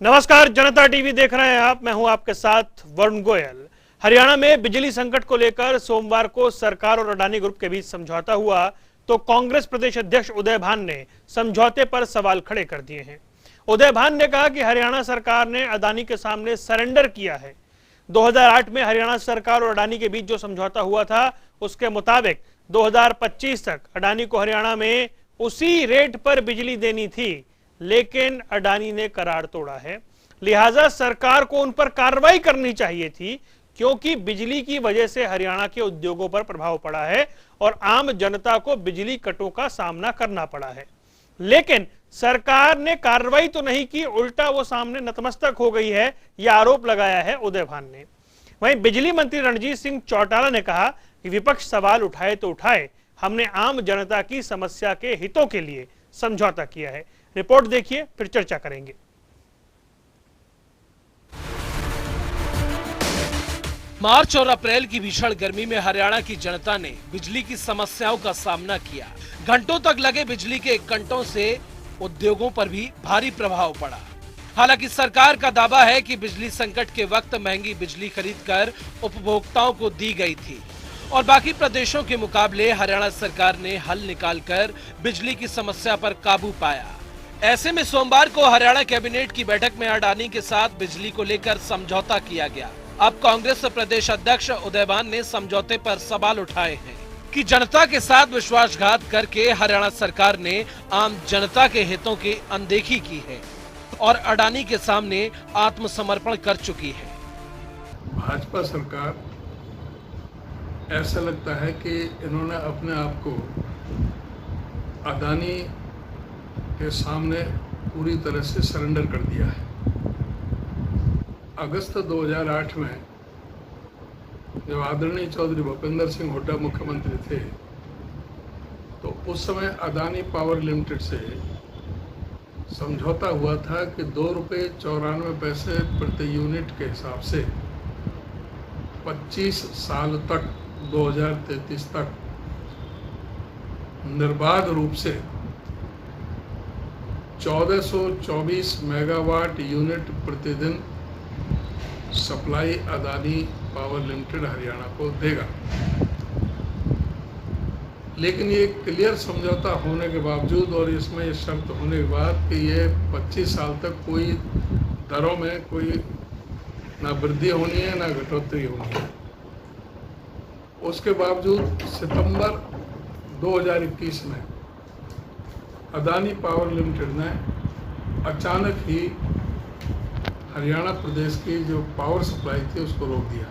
नमस्कार, जनता टीवी देख रहे हैं आप। मैं हूं आपके साथ वरुण गोयल। हरियाणा में बिजली संकट को लेकर सोमवार को सरकार और अडानी ग्रुप के बीच समझौता हुआ तो कांग्रेस प्रदेश अध्यक्ष उदय भान ने समझौते पर सवाल खड़े कर दिए हैं। उदय भान ने कहा कि हरियाणा सरकार ने अडानी के सामने सरेंडर किया है। 2008 में हरियाणा सरकार और अडानी के बीच जो समझौता हुआ था उसके मुताबिक 2025 तक अडानी को हरियाणा में उसी रेट पर बिजली देनी थी, लेकिन अडानी ने करार तोड़ा है। लिहाजा सरकार को उन पर कार्रवाई करनी चाहिए थी, क्योंकि बिजली की वजह से हरियाणा के उद्योगों पर प्रभाव पड़ा है और आम जनता को बिजली कटों का सामना करना पड़ा है। लेकिन सरकार ने कार्रवाई तो नहीं की, उल्टा वो सामने नतमस्तक हो गई है, यह आरोप लगाया है उदय भान ने। वहीं बिजली मंत्री रणजीत सिंह चौटाला ने कहा कि विपक्ष सवाल उठाए तो उठाए, हमने आम जनता की समस्या के हितों के लिए समझौता किया है। रिपोर्ट देखिए, फिर चर्चा करेंगे। मार्च और अप्रैल की भीषण गर्मी में हरियाणा की जनता ने बिजली की समस्याओं का सामना किया। घंटों तक लगे बिजली के कटों से उद्योगों पर भी भारी प्रभाव पड़ा। हालांकि सरकार का दावा है कि बिजली संकट के वक्त महंगी बिजली खरीदकर उपभोक्ताओं को दी गई थी और बाकी प्रदेशों के मुकाबले हरियाणा सरकार ने हल निकालकर बिजली की समस्या पर काबू पाया। ऐसे में सोमवार को हरियाणा कैबिनेट की बैठक में अडानी के साथ बिजली को लेकर समझौता किया गया। अब कांग्रेस प्रदेश अध्यक्ष उदय भान ने समझौते पर सवाल उठाए हैं कि जनता के साथ विश्वासघात करके हरियाणा सरकार ने आम जनता के हितों की अनदेखी की है और अडानी के सामने आत्मसमर्पण कर चुकी है। भाजपा सरकार, ऐसा लगता है कि इन्होंने अपने आप को अडानी के सामने पूरी तरह से सरेंडर कर दिया है। अगस्त 2008 में जब आदरणीय चौधरी भूपेंद्र सिंह हुड्डा मुख्यमंत्री थे, तो उस समय अडानी पावर लिमिटेड से समझौता हुआ था कि ₹2.94 प्रति यूनिट के हिसाब से 25 साल तक 2033 तक निर्बाध रूप से 1424 मेगावाट यूनिट प्रतिदिन supply Adani power limited Haryana को देगा। लेकिन ये क्लियर समझौता होने के बावजूद और इसमें ये शर्त होने के बाद कि ये 25 साल तक कोई दरों में कोई ना वृद्धि होनी है ना घटोतरी होनी है, उसके बावजूद सितंबर 2021 में अडानी पावर लिमिटेड ने अचानक ही हरियाणा प्रदेश की जो पावर सप्लाई थी उसको रोक दिया,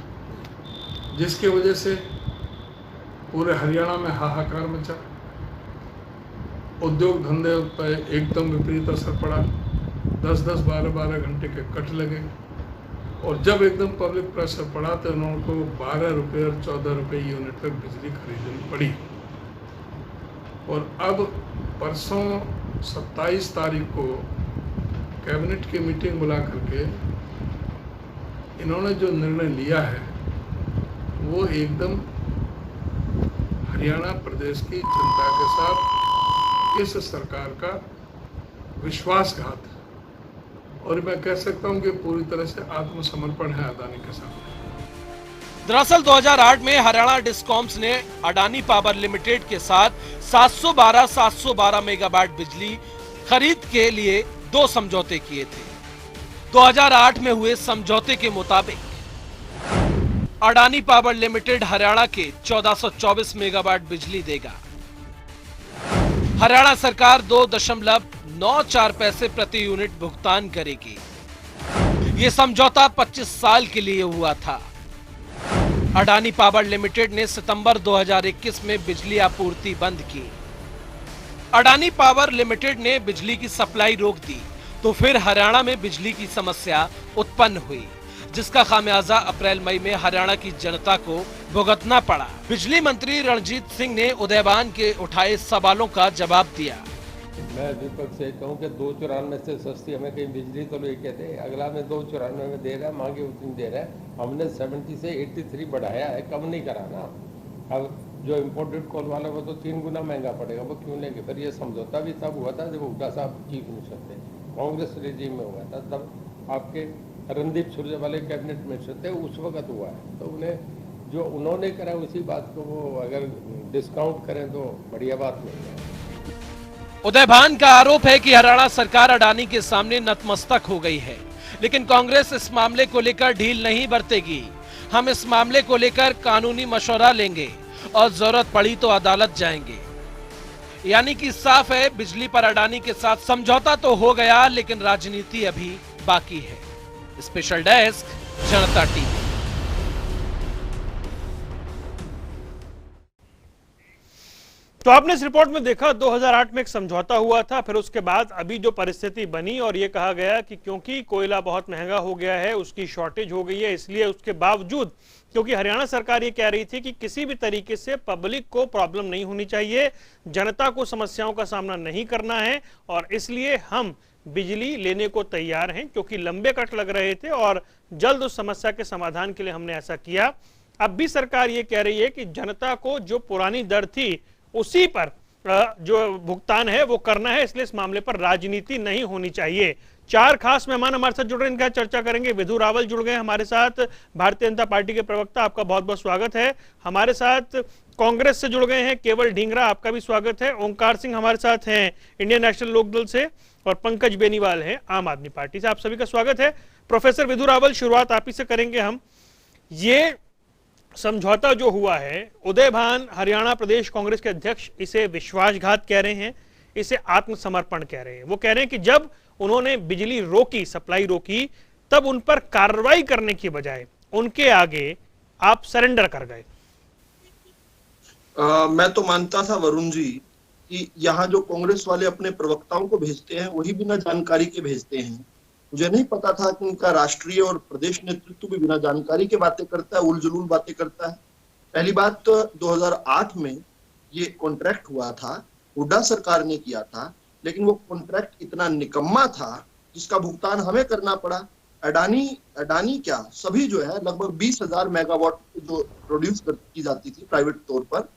जिसकी वजह से पूरे हरियाणा में हाहाकार मचा। उद्योग धंधे पर एकदम विपरीत असर पड़ा। 10-10, 12-12 घंटे के कट लगे और जब एकदम पब्लिक प्रेशर पड़ा तो उनको 12 रुपये और 14 रुपये यूनिट तक बिजली खरीदनी पड़ी। और अब परसों 27 तारीख को कैबिनेट की मीटिंग बुला करके इन्होंने जो निर्णय लिया है वो एकदम हरियाणा प्रदेश की जनता के साथ इस सरकार का विश्वासघात है और मैं कह सकता हूं कि पूरी तरह से आत्मसमर्पण है अडानी के सामने। दरअसल 2008 में हरियाणा डिस्कॉम्स ने अडानी पावर लिमिटेड के साथ 712 मेगावाट बिजली खरीद के लिए 2 समझौते किए थे। 2008 में हुए समझौते के मुताबिक अडानी पावर लिमिटेड हरियाणा के 1424 मेगावाट बिजली देगा। हरियाणा सरकार 2.94 पैसे प्रति यूनिट भुगतान करेगी। ये समझौता 25 साल के लिए हुआ था। अडानी पावर लिमिटेड ने सितंबर 2021 में बिजली आपूर्ति बंद की। अडानी पावर लिमिटेड ने बिजली की सप्लाई रोक दी तो फिर हरियाणा में बिजली की समस्या उत्पन्न हुई, जिसका खामियाजा अप्रैल मई में हरियाणा की जनता को भुगतना पड़ा। बिजली मंत्री रणजीत सिंह ने उदय भान के उठाए सवालों का जवाब दिया। मैं विपक्ष से कहूँ कि 294 से सस्ती हमें कहीं बिजली तो नहीं कहते, अगला में 294 में दे रहा है, मांगे उतनी दे रहा है। हमने 70 से 83 बढ़ाया है, कम नहीं करा ना। अब जो इम्पोर्टेड कोल वाले को तो 3 गुना महंगा पड़ेगा, वो क्यों लेंगे? फिर ये समझौता भी तब हुआ था जब हुड्डा साहब चीफ मिनिस्टर थे, कांग्रेस रेजिम में हुआ था, तब आपके रणदीप सुरजेवाला कैबिनेट मिनिस्टर थे, उस वक्त हुआ है। तो उन्हें जो उन्होंने करा उसी बात को वो अगर डिस्काउंट करें तो बढ़िया बात नहीं है। उदयभान का आरोप है कि हरियाणा सरकार अडानी के सामने नतमस्तक हो गई है, लेकिन कांग्रेस इस मामले को लेकर ढील नहीं बरतेगी। हम इस मामले को लेकर कानूनी मशवरा लेंगे और जरूरत पड़ी तो अदालत जाएंगे। यानी कि साफ है, बिजली पर अडानी के साथ समझौता तो हो गया, लेकिन राजनीति अभी बाकी है। स्पेशल डेस्क, जनता टीवी। तो आपने इस रिपोर्ट में देखा 2008 में एक समझौता हुआ था, फिर उसके बाद अभी जो परिस्थिति बनी और ये कहा गया कि क्योंकि कोयला बहुत महंगा हो गया है, उसकी शॉर्टेज हो गई है, इसलिए उसके बावजूद क्योंकि हरियाणा सरकार ये कह रही थी कि किसी भी तरीके से पब्लिक को प्रॉब्लम नहीं होनी चाहिए, जनता को समस्याओं का सामना नहीं करना है और इसलिए हम बिजली लेने को तैयार हैं, क्योंकि लंबे कट लग रहे थे और जल्द उस समस्या के समाधान के लिए हमने ऐसा किया। अब भी सरकार ये कह रही है कि जनता को जो पुरानी दर थी उसी पर जो भुगतान है वो करना है, इसलिए इस मामले पर राजनीति नहीं होनी चाहिए। चार खास मेहमान हमारे साथ जुड़ रहे हैं, इनका चर्चा करेंगे। विधु रावल जुड़ गए हमारे साथ, भारतीय जनता पार्टी के प्रवक्ता, आपका बहुत बहुत स्वागत है। हमारे साथ कांग्रेस से जुड़ गए हैं केवल ढींगरा, आपका भी स्वागत है। ओंकार सिंह हमारे साथ हैं इंडियन नेशनल लोकदल से और पंकज बेनीवाल हैं आम आदमी पार्टी से। आप सभी का स्वागत है। प्रोफेसर विधु रावल, शुरुआत आप ही से करेंगे हम। ये समझौता जो हुआ है, उदयभान हरियाणा प्रदेश कांग्रेस के अध्यक्ष इसे विश्वासघात कह रहे हैं, इसे आत्मसमर्पण कह रहे हैं। वो कह रहे हैं कि जब उन्होंने बिजली रोकी, सप्लाई रोकी, तब उन पर कार्रवाई करने की बजाय उनके आगे आप सरेंडर कर गए। मैं तो मानता था वरुण जी कि यहाँ जो कांग्रेस वाले अपने प्रवक्ताओं को भेजते हैं वही बिना जानकारी के भेजते हैं। मुझे नहीं पता था कि उनका राष्ट्रीय और प्रदेश नेतृत्व भी बिना जानकारी के बातें करता है, उलझुल बातें करता है। पहली बात तो 2008 में ये कॉन्ट्रैक्ट हुआ था, हुड्डा सरकार ने किया था, लेकिन वो कॉन्ट्रैक्ट इतना निकम्मा था जिसका भुगतान हमें करना पड़ा। अडानी क्या सभी जो है लगभग 20,000 मेगावाट जो प्रोड्यूस की जाती थी प्राइवेट तौर पर,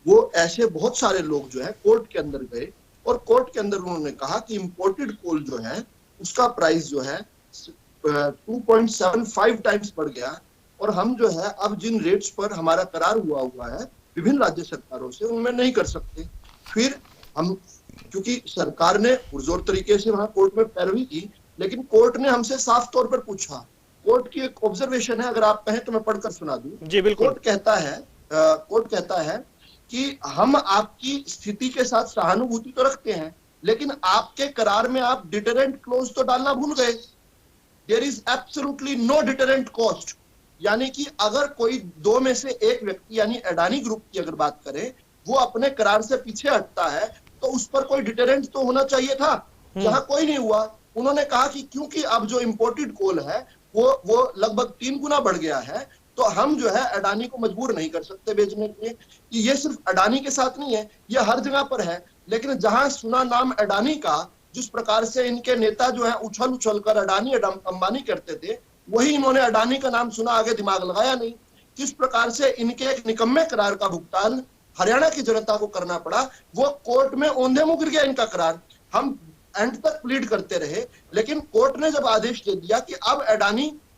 वो ऐसे बहुत सारे लोग जो है कोर्ट के अंदर गए और कोर्ट के अंदर उन्होंने कहा कि इंपोर्टेड कोल जो है उसका प्राइस जो है 2.75 टाइम्स बढ़ गया और हम जो है अब जिन रेट्स पर हमारा करार हुआ है विभिन्न राज्य सरकारों से, उनमें नहीं कर सकते। फिर हम, क्योंकि सरकार ने पुरजोर तरीके से वहां कोर्ट में पैरवी की, लेकिन कोर्ट ने हमसे साफ तौर पर पूछा। कोर्ट की एक ऑब्जर्वेशन है, अगर आप कहें तो मैं पढ़कर सुना दूं। जी बिल्कुल। कोर्ट कहता है कि हम आपकी स्थिति के साथ सहानुभूति तो रखते हैं, लेकिन आपके करार में आप डिटरेंट क्लोज तो डालना भूल गए। There is absolutely no deterrent cost, यानी कि अगर कोई दो में से एक व्यक्ति यानी अडानी ग्रुप की अगर बात करें, वो अपने करार से पीछे हटता है तो उस पर कोई डिटरेंट तो होना चाहिए था, जहां कोई नहीं हुआ। उन्होंने कहा कि क्योंकि अब जो इंपोर्टेड कोल है वो लगभग 3 गुना बढ़ गया है, तो हम जो है अडानी को मजबूर नहीं कर सकते बेचने के लिए। ये सिर्फ अडानी के साथ नहीं है, ये हर जगह पर है। लेकिन जहां सुना नाम अडानी का, जिस प्रकार से इनके नेता जो है उछल कर अडानी अंबानी करते थे, वही इन्होंने अडानी का नाम सुना, आगे दिमाग लगाया नहीं। किस प्रकार से इनके एक निकम्मे करार का भुगतान हरियाणा की जनता को करना पड़ा, वो कोर्ट में औंधे मुँह गिर गया इनका करार। हम एंड तक प्लीड करते रहे, लेकिन कोर्ट ने जब आदेश दे दिया कि अब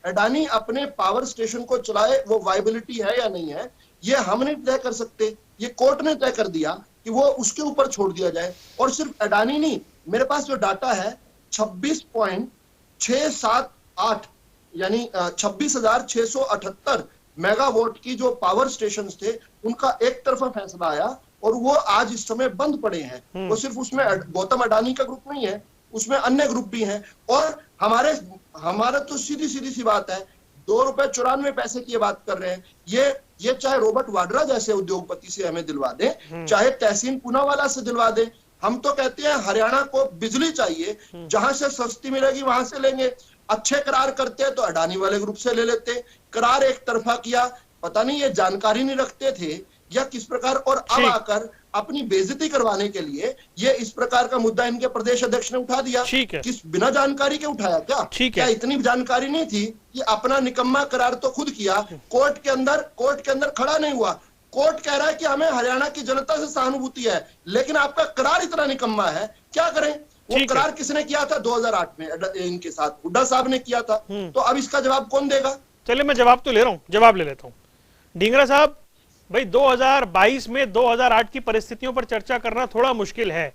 अडानी अपने पावर स्टेशन को चलाए, वो वायबिलिटी है या नहीं है, ये हम नहीं तय कर सकते, ये कोर्ट ने तय कर दिया कि वो उसके ऊपर छोड़ दिया जाए। और सिर्फ अडानी नहीं, मेरे पास जो डाटा है 26.678 यानी 26,678 मेगावाट की जो पावर स्टेशंस थे, उनका एक तरफा फैसला आया और वो आज इस समय बंद पड़े हैं। वो सिर्फ उसमें गौतम अडानी का ग्रुप नहीं है, उसमें अन्य ग्रुप भी हैं। और हमारा तो सीधी सी बात है, ₹2.94 की ये बात कर रहे हैं। ये चाहे रॉबर्ट वाड्रा जैसे उद्योगपति से हमें दिलवा दें, चाहे तहसीन पूनावाला से दिलवा दें, हम तो कहते हैं हरियाणा को बिजली चाहिए, जहां से सस्ती मिलेगी वहां से लेंगे। अच्छे करार करते हैं तो अडानी वाले ग्रुप से ले लेते। करार एक तरफा किया, पता नहीं ये जानकारी नहीं रखते थे या किस प्रकार, और अब आकर अपनी बेइज्जती करवाने के लिए ये इस प्रकार का मुद्दा इनके प्रदेश अध्यक्ष ने उठा दिया। किस बिना जानकारी के उठाया क्या? क्या इतनी जानकारी नहीं थी कि अपना निकम्मा करार तो खुद किया, कोर्ट के अंदर खड़ा नहीं हुआ। कोर्ट कह रहा है कि हमें हरियाणा की जनता से सहानुभूति है, लेकिन आपका करार इतना निकम्मा है, क्या करें? वो ठीक है। करार किसने किया था 2008 में इनके साथ? हुड्डा साहब ने किया था। तो अब इसका जवाब कौन देगा? चलिए मैं जवाब तो ले रहा हूं, जवाब ले लेता हूं। ढींगरा साहब, भाई 2022 में 2008 की परिस्थितियों पर चर्चा करना थोड़ा मुश्किल है,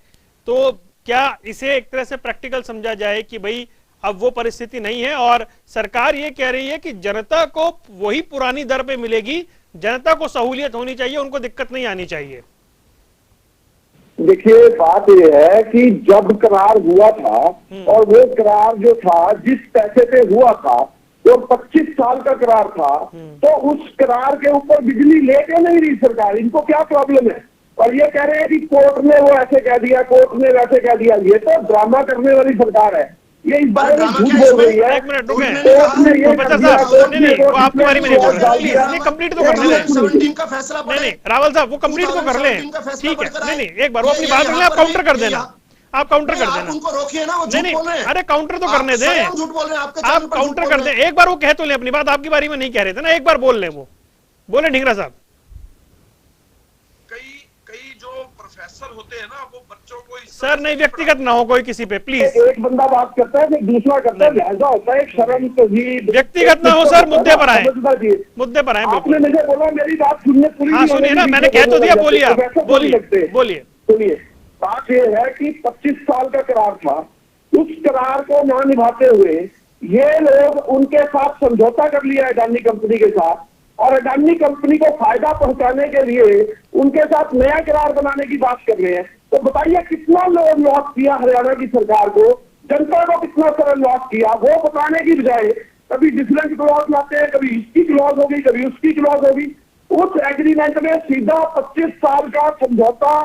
तो क्या इसे एक तरह से प्रैक्टिकल समझा जाए कि भाई अब वो परिस्थिति नहीं है और सरकार ये कह रही है कि जनता को वही पुरानी दर पे मिलेगी, जनता को सहूलियत होनी चाहिए, उनको दिक्कत नहीं आनी चाहिए? देखिए, बात यह है कि जब करार हुआ था और वो करार जो था जिस पैसे पे हुआ था वो 25 साल का करार था, तो उस करार के ऊपर बिजली लेके नहीं रही सरकार। इनको क्या प्रॉब्लम है? और ये कह रहे हैं कि कोर्ट ने वो ऐसे कह दिया, कोर्ट ने वैसे कह दिया। ये तो ड्रामा करने वाली सरकार है, ये इस बारे में झूठ बोल रही है। एक मिनट रुके, कोर्ट ने ये प्रोफेसर कह दिया, साहब, कोर्ट नहीं ने नहीं, वो कोर्ट आपके बारे में नहीं बोल रहे, डाल प्लीज दिया। ये कंप्लीट तो कर लें। 2017 का फैसला नहीं पढ़े। नहीं रावल साहब, वो कंप्लीट तो कर लें, 2017 का फैसला ठीक है। पढ़कर नहीं आए। नहीं, एक बार वो अपनी ये बात यहाँ रखिए, आप पर काउंटर कर ये देना, यहाँ- आप काउंटर कर आप देना। उनको रोकिए ना, वो नहीं झूठ बोल रहे नहीं, हैं। अरे काउंटर तो करने दें, स्वयं झूठ बोल रहे हैं, आपके चैनल आप पर झूठ काउंटर बोल कर रहे दें। हैं। एक बार वो कह तो ले अपनी बात, आपकी बारी में नहीं कह रहे थे ना, एक बार बोल लें, वो बोले ढींगरा साहब। कई जो प्रोफेसर होते हैं ना, वो बच्चों को इस सर नहीं, व्यक्तिगत ना हो कोई किसी पे, प्लीज। एक बंदा बात करता है, फिर दूसरा करता है, लिहाजा होता है एक शर्म तहजीब। व्यक्तिगत ना हो सर, मुद्दे पर आए, समझदार जी। मुद्दे पर आए आपने बिल्कुल। मुझे बोला मेरी बात सुनने पूरी हाँ नहीं सुनिए होने ना, दी, मैंने बीच में कह तो दिया, बोल बोलिए जाते, आप, वैसे थोड़ी बोलिए लगते हैं। बोलिए। सुनिए, बात यह है कि 25 साल का करार था, उस करार को ना निभाते हुए ये लोग उनके साथ समझौता कर लिया अडानी कंपनी के साथ, और अडानी कंपनी को फायदा पहुंचाने के लिए उनके साथ नया करार बनाने की बात कर रहे हैं। तो बताइए कितना लोग लॉस किया हरियाणा की सरकार को, जनता को कितना सारा लॉस किया, वो बताने की बजाय कभी डिफरेंट क्लॉज लाते हैं, कभी इसकी क्लॉज होगी, कभी उसकी क्लॉज होगी। उस एग्रीमेंट में सीधा 25 साल का समझौता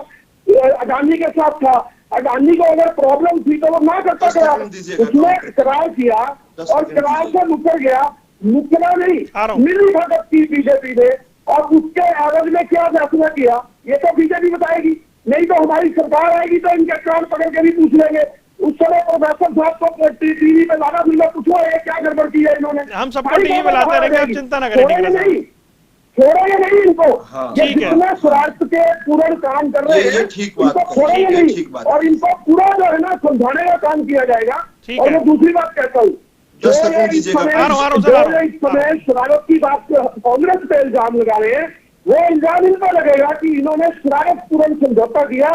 अडानी के साथ था। अडानी को अगर प्रॉब्लम थी तो वो ना करता करार, उसने करार किया और करार से मुकर गया, मुकरा नहीं, मिली भगत की बीजेपी ने, और उसके एवज में क्या फैसला किया ये तो बीजेपी बताएगी, नहीं तो हमारी सरकार आएगी तो इनके कान पकड़ के भी पूछ लेंगे। उस समय प्रोफेसर साहब को टीवी पे लाना फिर पूछो ये क्या गड़बड़ की है इन्होंने। हम सबको टीवी पे लाते रहेंगे, आप चिंता ना करें ढींगरा साहब। छोड़ेंगे नहीं इनको, ये ठीक है। जितने स्वार्थ के पूर्ण काम कर रहे ये हैं ठीक बात इनको है, छोड़ेंगे ठीक है, नहीं, ठीक बात और इनको पूरा जो है ना समझाने का काम किया जाएगा। ठीक और है। मैं दूसरी बात कहता हूँ, जो 10 ये सेकंड इस दीजिएगा, समय- आ रहा हूं, जो ये इस समय शरारत की बात कांग्रेस पे इल्जाम लगा रहे हैं, वो इल्जाम इन पर लगेगा कि इन्होंने शरारत पूर्ण समझौता किया,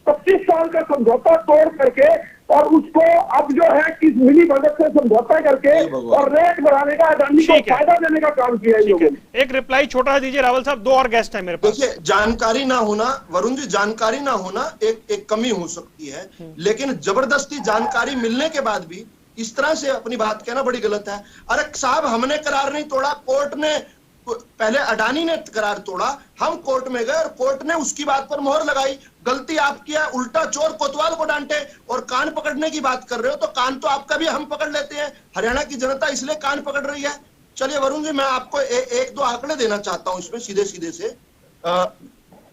25 साल का समझौता तोड़ करके, और उसको अब जो है कि मिली भगत से समझौता करके और रेट बढ़ाने का, अडानी को ठीक है। फायदा देने का काम किया इन लोगों ने। एक रिप्लाई छोटा सा दीजिए रावल साहब, 2 और गेस्ट है मेरे पास। देखिए, जानकारी ना होना, वरुण जी, जानकारी ना होना एक कमी हो सकती है, लेकिन जबरदस्ती जानकारी मिलने के बाद भी इस तरह से अपनी बात कहना बड़ी गलत है। अरे साहब, हमने करार नहीं तोड़ा, कोर्ट ने, पहले अडानी ने करार तोड़ा, हम कोर्ट में गए और कोर्ट ने उसकी बात पर मोहर लगाई। गलती आपकी है, उल्टा चोर कोतवाल को डांटे, और कान पकड़ने की बात कर रहे हो तो कान तो आपका भी हम पकड़ लेते हैं। हरियाणा की जनता इसलिए कान पकड़ रही है। चलिए वरुण जी, मैं आपको एक दो आंकड़े देना चाहता हूं इसमें सीधे सीधे से।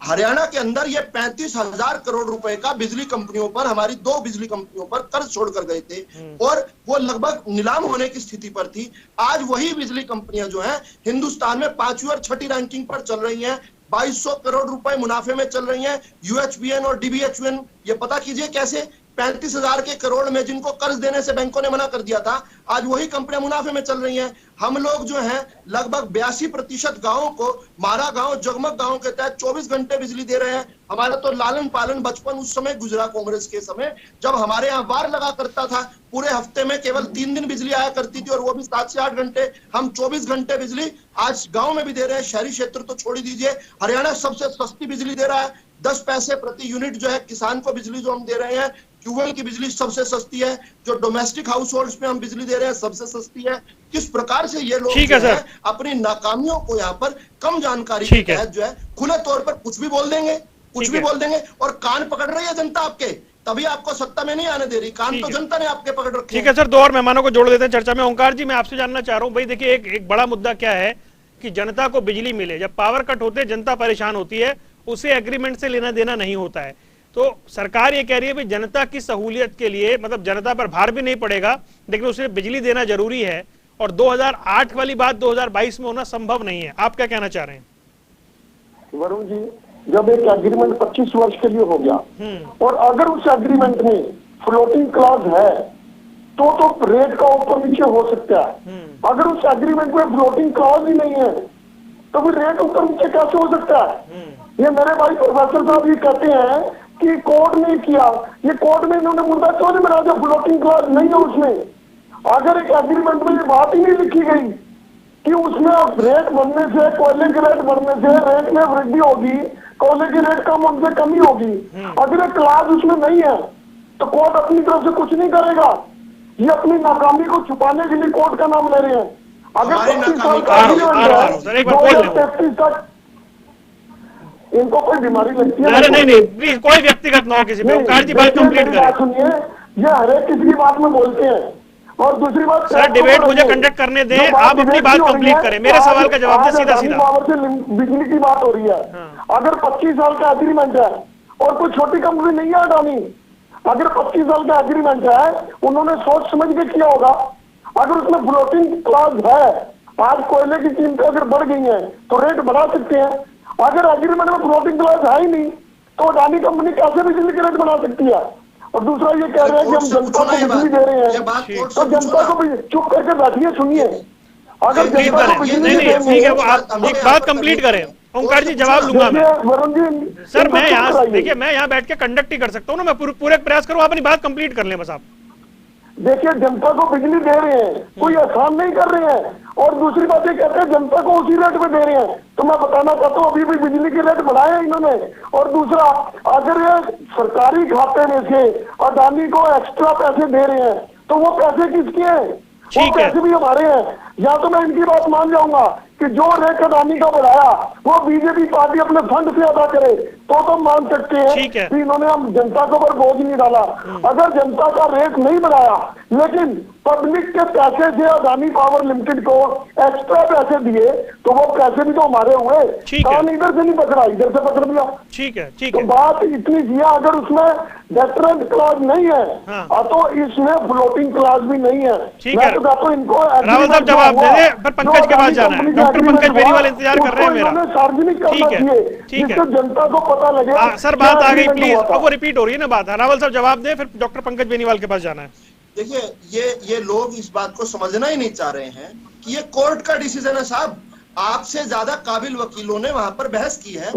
हरियाणा के अंदर ये 35,000 करोड़ रुपए का बिजली कंपनियों पर, हमारी 2 बिजली कंपनियों पर कर्ज छोड़कर गए थे, और वो लगभग नीलाम होने की स्थिति पर थी। आज वही बिजली कंपनियां जो हैं हिंदुस्तान में 5वीं और 6ठी रैंकिंग पर चल रही हैं, 2200 करोड़ रुपए मुनाफे में चल रही हैं। यूएचबीएन और डीबीएचयूएन, ये पता कीजिए कैसे, 35,000 के करोड़ में जिनको कर्ज देने से बैंकों ने मना कर दिया था, आज वही कंपनियां मुनाफे में चल रही हैं। हम लोग जो हैं लगभग 82% गांवों को, मारा गांव, जगमग गांव के तहत 24 घंटे बिजली दे रहे हैं। हमारा तो लालन पालन बचपन उस समय गुजरा कांग्रेस के समय, जब हमारे यहाँ वार लगा करता था, पूरे हफ्ते में केवल 3 दिन बिजली आया करती थी, और वो भी 7 से 8 घंटे। हम 24 घंटे बिजली आज गांव में भी दे रहे हैं। शहरी क्षेत्र तो छोड़ ही दीजिए, हरियाणा सबसे सस्ती बिजली दे रहा है, 10 पैसे प्रति यूनिट जो है किसान को बिजली जो हम दे रहे हैं। ट्यूबवेल की बिजली सबसे सस्ती है, जो डोमेस्टिक हाउस होल्ड्स में हम बिजली दे रहे हैं सबसे सस्ती है। किस प्रकार से ये लोग जो है अपनी नाकामियों को यहाँ पर कम जानकारी के तहत जो है खुले तौर पर कुछ भी बोल देंगे, कुछ भी बोल देंगे, और कान पकड़ रही है जनता आपके, तभी आपको सत्ता में नहीं आने दे रही। कान तो जनता ने आपके पकड़ रखे। ठीक है सर, 2 और मेहमानों को जोड़ देते हैं चर्चा में। ओंकार जी, मैं आपसे जानना चाह रहा हूं, भाई देखिए एक बड़ा मुद्दा क्या है कि जनता को बिजली मिले। जब पावर कट होते जनता परेशान होती है, उसे एग्रीमेंट से लेना देना नहीं होता है। तो सरकार ये कह रही है भाई जनता की सहूलियत के लिए, मतलब जनता पर भार भी नहीं पड़ेगा, लेकिन उसे बिजली देना जरूरी है, और 2008 वाली बात 2022 में होना संभव नहीं है। आप क्या कहना चाह रहे हैं? वरुण जी, जब एक एग्रीमेंट 25 वर्ष के लिए हो गया, और अगर उस एग्रीमेंट में फ्लोटिंग क्लॉज है तो रेट का ऊपर नीचे हो सकता है। अगर उस एग्रीमेंट में फ्लोटिंग क्लॉज ही नहीं है तो फिर रेट ऊपर नीचे कैसे हो सकता है? ये मेरे भाई प्रोफेसर साहब ये कहते हैं कि कोर्ट ने किया, ये कोर्ट में इन्होंने मुद्दा क्यों नहीं बना दिया? फ्लोटिंग क्लॉज नहीं है उसमें। अगर एक एग्रीमेंट में ये बात ही नहीं लिखी गई कि उसमें रेट बढ़ने से, कोयले के रेट बढ़ने से रेट में वृद्धि होगी, कोयले की रेट कम होने से कमी होगी, अगर एक क्लास उसमें नहीं है तो कोर्ट अपनी तरफ से कुछ नहीं करेगा। ये अपनी नाकामी को छुपाने के लिए कोर्ट का नाम ले रहे हैं। अगर 25 साल का एग्रीमेंट है 33 तक इनको कोई बीमारी लगती है? नहीं प्लीज कोई व्यक्तिगत ना हो किसी पे। ओंकार जी बात कंप्लीट करें। सुनिए, ये हर एक किसी की बात में बोलते हैं। और दूसरी बात सर, डिबेट मुझे कंडक्ट करने दें, आप अपनी बात कंप्लीट करें, मेरे सवाल का जवाब दें सीधा सीधा। पावर से बिजली की बात हो रही है। अगर 25 साल का एग्रीमेंट है और कोई छोटी कंपनी नहीं है अडानी, अगर 25 साल का एग्रीमेंट है उन्होंने सोच समझ के किया होगा। अगर उसमें फ्लोटिंग क्लॉज है, आज कोयले की कीमतें अगर बढ़ गई हैं तो रेट बढ़ा सकते हैं। अगर एग्रीमेंट में फ्लोटिंग क्लॉज है ही नहीं तो अडानी कंपनी कैसे बिजली के रेट बढ़ा सकती है? और दूसरा ये कह रहे हैं कि हम जनता को बिजली दे रहे हैं तो जनता को भी चुप करके बैठिए, सुनिए। अगर जनता को बिजली ठीक है, वो आप एक बात कंप्लीट करें। ओंकार जी जवाब लूंगा मैं। वरुण जी सर मैं यहाँ देखिए, मैं यहाँ बैठ के कंडक्ट ही कर सकता हूँ ना, मैं पूरे प्रयास करूँ, आप अपनी बात कंप्लीट कर लें बस। आप देखिए, जनता को बिजली दे रहे हैं, कोई एहसान नहीं कर रहे हैं। और दूसरी बात ये कहते हैं जनता को उसी रेट पे दे रहे हैं, तो मैं बताना चाहता हूँ अभी भी बिजली के रेट बढ़ाए हैं इन्होंने। और दूसरा, अगर ये सरकारी खाते में से अडानी को एक्स्ट्रा पैसे दे रहे हैं तो वो पैसे किसके हैं? वो पैसे भी हमारे हैं। या तो मैं इनकी बात मान जाऊंगा कि जो रेट अडानी का बढ़ाया वो बीजेपी पार्टी अपने फंड से अदा करे तो मान सकते हैं कि इन्होंने हम जनता के ऊपर बोझ नहीं डाला। अगर जनता का रेट नहीं बढ़ाया लेकिन पब्लिक के पैसे से अडानी पावर लिमिटेड को एक्स्ट्रा पैसे दिए तो वो पैसे भी तो हमारे हुए। काम इधर से नहीं पकड़ा, इधर से पकड़ दिया। ठीक है तो बात इतनी किया, अगर उसमें डेटरेंट क्लॉज नहीं है तो इसमें फ्लोटिंग क्लॉज भी नहीं है। मैं तो कहता हूँ इनको रावल साहब जवाब दे दे, पर पंकज के पास जाना है। डॉक्टर पंकज बेनीवाल इंतजार कर रहे हैं मेरा। सार्वजनिक करना चाहिए जिससे जनता को पता लगे। सर बात आ गई प्लीज, अब वो रिपीट हो रही है ना बात। रावल साहब जवाब दे, फिर डॉक्टर पंकज बेनीवाल के पास जाना है। देखिए, ये लोग इस बात को समझना ही नहीं चाह रहे हैं कि ये कोर्ट का डिसीजन है साहब। आपसे ज्यादा काबिल वकीलों ने वहां पर बहस की है।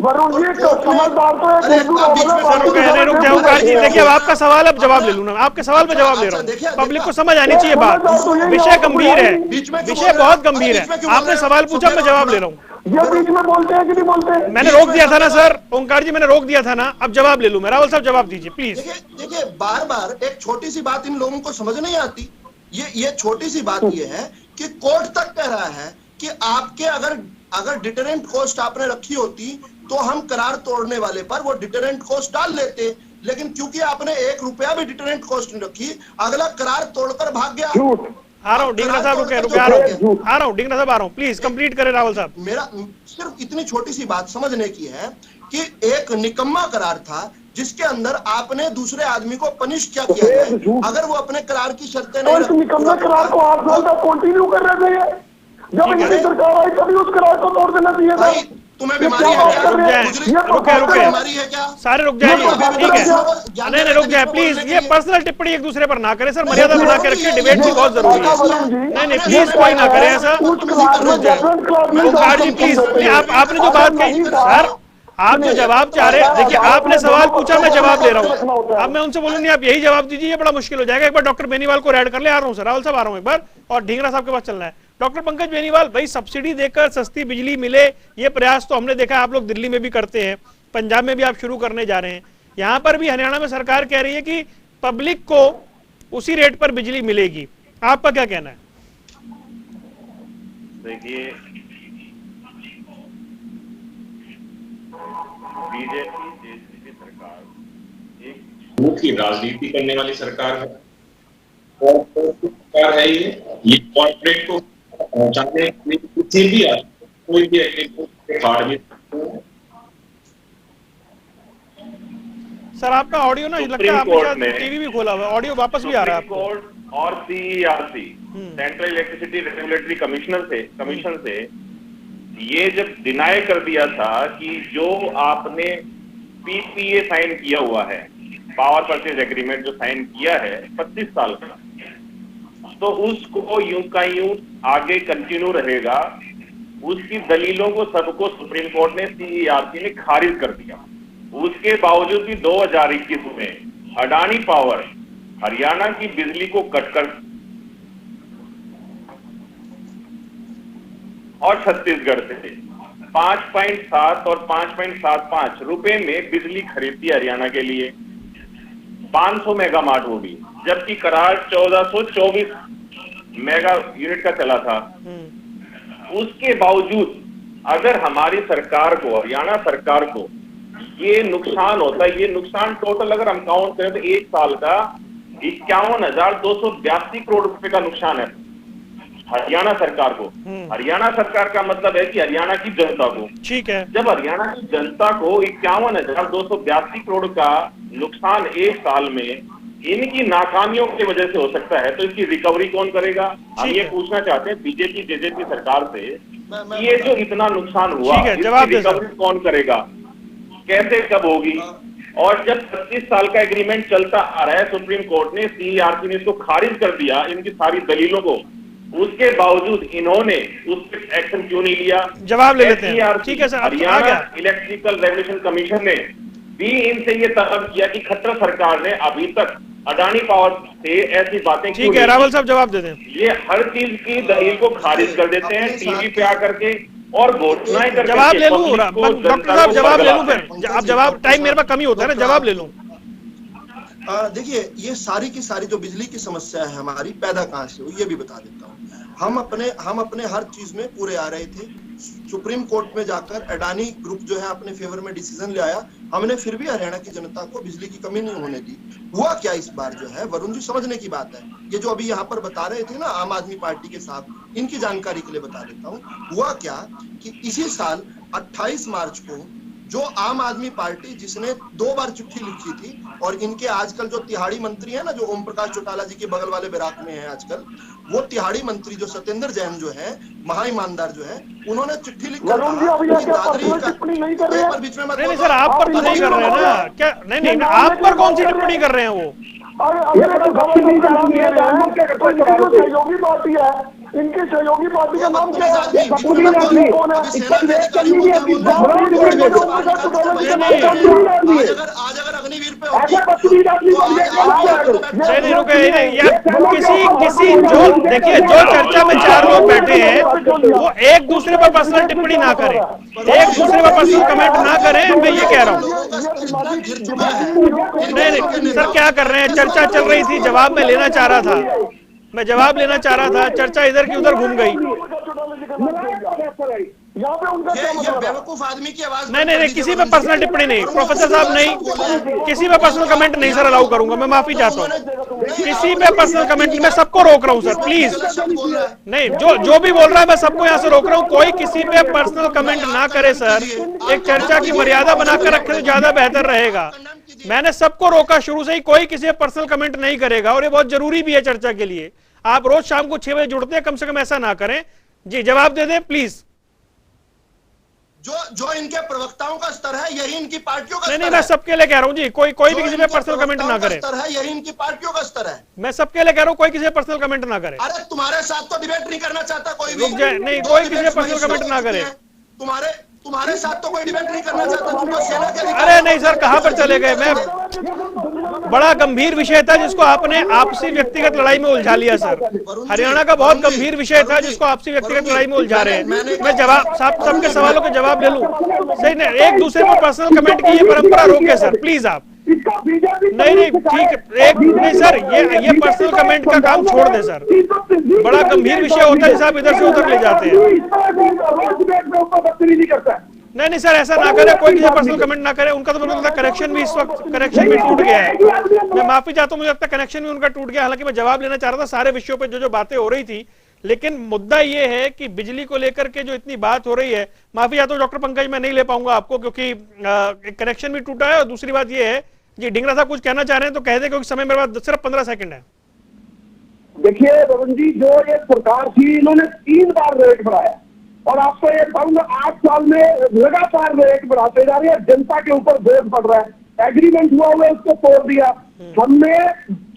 देखिए अब आपका सवाल, अब जवाब ले लूँ ना, आपके सवाल पे जवाब ले रहा हूँ। पब्लिक को समझ आनी चाहिए बात, विषय गंभीर है, विषय बहुत गंभीर है। आपने सवाल पूछा, मैं जवाब ले रहा हूँ। ये बीच में बोलते हैं कि नहीं बोलते? मैंने रोक दिया था ना सर, ओंकार जी मैंने रोक दिया था ना, अब जवाब ले लूँ मैं। रावल साहब जवाब दीजिए प्लीज। देखिए बार बार एक छोटी सी बात इन लोगों को समझ नहीं आती। ये छोटी सी बात ये है कि कोर्ट तक कह रहा है कि आपके अगर डिटरेंट कॉस्ट आपने रखी होती तो हम करार तोड़ने वाले पर वो डिटरेंट कॉस्ट डाल लेते, लेकिन क्योंकि आपने 1 रुपया भी डिटरेंट कॉस्ट नहीं रखी, अगला करार तोड़कर भाग गया। आ रहा हूँ डिंगरा साहब, रुके आ रहा हूँ डिंगरा साहब, आ रहा हूँ, प्लीज कंप्लीट करें रावल साहब। मेरा सिर्फ इतनी छोटी सी बात समझने की है कि एक निकम्मा करार था जिसके अंदर आपने दूसरे आदमी को पनिश क्या किया है। अगर वो अपने करार की शर्तें नहीं, निकम्मा करार को 8 साल तक कंटिन्यू कर रहे थे। जब इनकी सरकार आई तभी उस करार को तोड़ देना चाहिए था। तुम्हें बीमारी है क्या? रुके बीमारी है क्या? सारे रुक जाइए, ठीक है, नहीं रुक जाए प्लीज। ये पर्सनल टिप्पणी एक दूसरे पर ना करें सर, मर्यादा बना के रखिए, डिबेट भी बहुत जरूरी है। नहीं प्लीज कोई ना करे ऐसा। ओंकार जी प्लीज, आपने जो बात कही सर, आप जो जवाब चाह रहे हैं, देखिए आपने सवाल पूछा, मैं जवाब दे रहा हूँ। अब मैं उनसे बोलूंगी आप यही जवाब दीजिए, ये बड़ा मुश्किल हो जाएगा। एक बार डॉक्टर बेनीवाल को ऐड कर ले। आ रहा हूँ सर, रावल साहब आ रहा हूँ एक बार, और ढींगरा साहब के पास चलना है। डॉक्टर पंकज बेनीवाल, भाई सब्सिडी देकर सस्ती बिजली मिले, ये प्रयास तो हमने देखा आप लोग दिल्ली में भी करते हैं, पंजाब में भी आप शुरू करने जा रहे हैं। यहाँ पर भी हरियाणा में सरकार कह रही है कि पब्लिक को उसी रेट पर बिजली मिलेगी। आपका क्या कहना है? देखिए, बीजेपी सरकार एक मुख्य राजनीति करने वाली सरकार है, और सरकार है ये कॉर्पोरेट को पहुंचाने के लिए किसी भी कोई भी कार्ड भी। सर आपका ऑडियो ना लगता है आपने टीवी भी खोला हुआ है, ऑडियो वापस भी आ रहा है आपको। और CERC central electricity regulatory commission से ये जब डिनाई कर दिया था कि जो आपने PPA साइन किया हुआ है पावर परचेज एग्रीमेंट जो साइन किया है 25 साल का, तो उसको यूं का यूं आगे कंटिन्यू रहेगा। उसकी दलीलों को सबको सुप्रीम कोर्ट ने CERC ने खारिज कर दिया। उसके बावजूद भी 2021 में अडानी पावर हरियाणा की बिजली को कटकर और छत्तीसगढ़ से 5.7 और 5.75 रुपए में बिजली खरीदती है हरियाणा के लिए, 500 मेगावाट वो भी, जबकि करार 1424 मेगा यूनिट का चला था। उसके बावजूद अगर हमारी सरकार को, हरियाणा सरकार को ये नुकसान होता है, ये नुकसान टोटल अगर हम काउंट करें तो एक साल का 51,282 करोड़ रुपए का नुकसान है हरियाणा सरकार को। हरियाणा सरकार का मतलब है कि हरियाणा की जनता को। ठीक है, जब हरियाणा की जनता को 51,282 करोड़ का नुकसान एक साल में इनकी नाकामियों की वजह से हो सकता है, तो इसकी रिकवरी कौन करेगा? हम ये पूछना चाहते हैं बीजेपी जेजेपी सरकार से, ये जो इतना नुकसान हुआ इसकी रिकवरी कौन करेगा, कैसे, कब होगी? और जब 25 साल का एग्रीमेंट चलता आ रहा है, सुप्रीम कोर्ट ने, CERC ने इसको खारिज कर दिया, इनकी सारी दलीलों को, उसके बावजूद इन्होंने उस पर एक्शन क्यों नहीं लिया? जवाब ले लेते हैं। ठीक है sir, Haryana electrical regulation commission ने भी इनसे ये तलब किया कि खट्टर सरकार ने अभी तक अडानी पावर से ऐसी बातें क्यों? ठीक है, रावल साहब जवाब दे दें। ये हर चीज की दलील को खारिज कर देते हैं टीवी पे आकर के और घोषणाएं करके। जवाब ले लूं डॉक्टर साहब, जवाब ले लूं फिर? आप जवाब, टाइम मेरे पास कमी होता है ना, जवाब ले लूं। देखिए, ये सारी की सारी जो बिजली की समस्या है हमारी, पैदा कहां से हुई ये भी बता देता हूँ। हम अपने हर चीज में पूरे आ रहे थे। सुप्रीम कोर्ट में जाकर अडानी ग्रुप जो है अपने फेवर में डिसीजन ले आया, हमने फिर भी हरियाणा की जनता को बिजली की कमी नहीं होने दी। हुआ क्या इस बार जो है, वरुण जी समझने की बात है, ये जो अभी यहाँ पर बता रहे थे ना आम आदमी पार्टी के साथ, इनकी जानकारी के लिए बता देता हूँ। हुआ क्या कि इसी साल 28 मार्च को जो आम आदमी पार्टी जिसने 2 बार चिट्ठी लिखी थी, और इनके आजकल जो तिहाड़ी मंत्री है ना, जो ओम प्रकाश चौटाला जी के बगल वाले बैराक में है आजकल, वो तिहाड़ी मंत्री जो सत्येंद्र जैन जो है, महा ईमानदार जो है, उन्होंने चिट्ठी लिखकर बीच में मत। नहीं सर, आप पर तो नहीं कर रहे हैं ना क्या? नहीं, आप पर कौन सी टिप्पणी कर रहे हैं वो? सहयोगी पार्टी है, इनकी सहयोगी पार्टी का नाम क्या है? आज अगर अग्निवीर पे किसी जो देखिए, जो चर्चा में 4 लोग बैठे हैं वो एक दूसरे पर पर्सनल टिप्पणी ना करें, एक दूसरे पर पर्सनल कमेंट ना करें, मैं ये कह रहा हूँ। नहीं सर, क्या कर रहे हैं? चर्चा चल रही थी, जवाब मैं लेना चाह रहा था, मैं जवाब लेना चाह रहा था, चर्चा इधर की उधर घूम गई। बेवकूफ आदमी की आवाज। नहीं, किसी पे पर्सनल टिप्पणी नहीं, प्रोफेसर साहब नहीं, किसी पे पर्सनल कमेंट नहीं सर अलाउ करूंगा, मैं माफी चाहता हूँ। किसी पे पर्सनल कमेंट, मैं सबको रोक रहा हूँ सर, प्लीज। नहीं, जो भी बोल रहा है मैं सबको यहाँ से रोक रहा हूँ, कोई किसी पे पर्सनल कमेंट ना करे सर, एक चर्चा की मर्यादा बनाकर रखे तो ज्यादा बेहतर रहेगा। मैंने सबको रोका शुरू से ही, कोई किसी पे पर्सनल कमेंट नहीं करेगा, और ये बहुत जरूरी भी है चर्चा के लिए। आप रोज शाम को 6 बजे जुड़ते हैं, कम से कम ऐसा ना करें। जी जवाब दे दें प्लीज। जो इनके प्रवक्ताओं का स्तर है, यही इनकी पार्टियों का स्तर है। नहीं, मैं सबके लिए कह रहा हूँ जी, कोई भी किसी पे पर्सनल कमेंट ना करे। स्तर है, यही इनकी पार्टियों का स्तर है। मैं सबके लिए कह रहा हूँ, कोई किसी पे पर्सनल कमेंट ना करे। अरे तुम्हारे साथ तो डिबेट नहीं करना चाहता कोई भी। रुक जाए, नहीं, कोई किसी पे पर्सनल कमेंट ना करे। तुम्हारे साथ तो कोई डिबेट नहीं करना चाहता, तुमको सेना के। अरे नहीं सर, कहां पर चले गए? मैं बड़ा गंभीर विषय था जिसको आपने आपसी व्यक्तिगत लड़ाई में उलझा लिया सर। हरियाणा का बहुत गंभीर विषय था जिसको आपसी व्यक्तिगत लड़ाई में उलझा रहे हैं। मैं जवाब सबके सवालों के जवाब ले लूं? सही नहीं, एक दूसरे पर पर्सनल कमेंट की ये परंपरा रोके सर प्लीज आप। नहीं ठीक है, एक नहीं सर, ये पर्सनल कमेंट का काम छोड़ दे सर, बड़ा गंभीर विषय होता है जिसे आप इधर से उधर ले जाते हैं। नहीं सर, ऐसा ना करें, कोई किसी पर्सनल कमेंट ना करे। उनका तो मुझे लगता है कनेक्शन भी इस वक्त कनेक्शन भी टूट गया है। मैं माफी चाहता हूँ, मुझे लगता है कनेक्शन भी उनका टूट गया। हालांकि मैं जवाब लेना चाह रहा था सारे विषयों पे जो बातें हो रही थी, लेकिन मुद्दा ये है कि बिजली को लेकर के जो इतनी बात हो रही है, माफी चाहता हूँ डॉक्टर पंकज, मैं नहीं ले पाऊंगा आपको क्योंकि कनेक्शन भी टूटा है, और दूसरी बात ये है जी, ढिंगरा साहब कुछ कहना चाह रहे हैं तो कह दे, क्योंकि समय मेरे पास सिर्फ 15 सेकंड है। देखिए वरुण जी, जो ये सरकार थी, इन्होंने 3 बार रेट बढ़ाया, और आपको ये कहूंगा 8 साल में लगातार रेट बढ़ाते जा रही है, जनता के ऊपर बोझ पड़ रहा है। एग्रीमेंट हुआ हुआ है उसको तोड़ दिया। हमने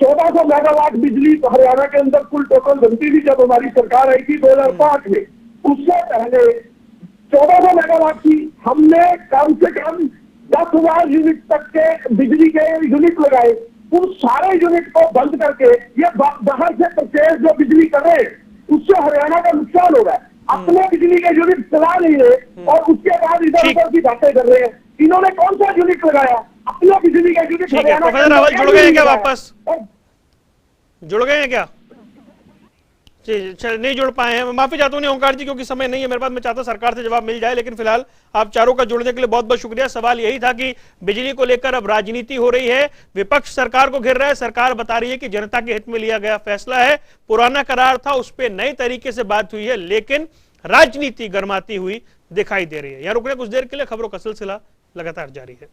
1400 मेगावाट बिजली हरियाणा के अंदर कुल टोटल बनती थी जब हमारी सरकार आई थी 2005 में। उससे पहले 1400 मेगावाट की हमने कम से कम 10,000 यूनिट तक के बिजली के यूनिट लगाए। उन सारे यूनिट को बंद करके ये बाहर से परचेज जो बिजली कर रहे हैं उससे हरियाणा का नुकसान हो रहा है। अपने बिजली के यूनिट चला नहीं रहे और उसके बाद इधर उधर की बातें कर रहे हैं। इन्होंने कौन सा यूनिट लगाया? अपने बिजली का यूनिट। ठीक है, प्रोफेसर रावल जुड़ गए हैं क्या? वापस जुड़ गए हैं क्या? नहीं जुड़ पाए हैं, माफी चाहता हूँ ओंकार जी, क्योंकि समय नहीं है मेरे पास। मैं चाहता सरकार से जवाब मिल जाए, लेकिन फिलहाल आप चारों का जुड़ने के लिए बहुत बहुत शुक्रिया। सवाल यही था कि बिजली को लेकर अब राजनीति हो रही है, विपक्ष सरकार को घेर रहा है, सरकार बता रही है कि जनता के हित में लिया गया फैसला है, पुराना करार था, उस पर नए तरीके से बात हुई है, लेकिन राजनीति गर्माती हुई दिखाई दे रही है। यहां रुकने कुछ देर के लिए, खबरों का सिलसिला लगातार जारी है।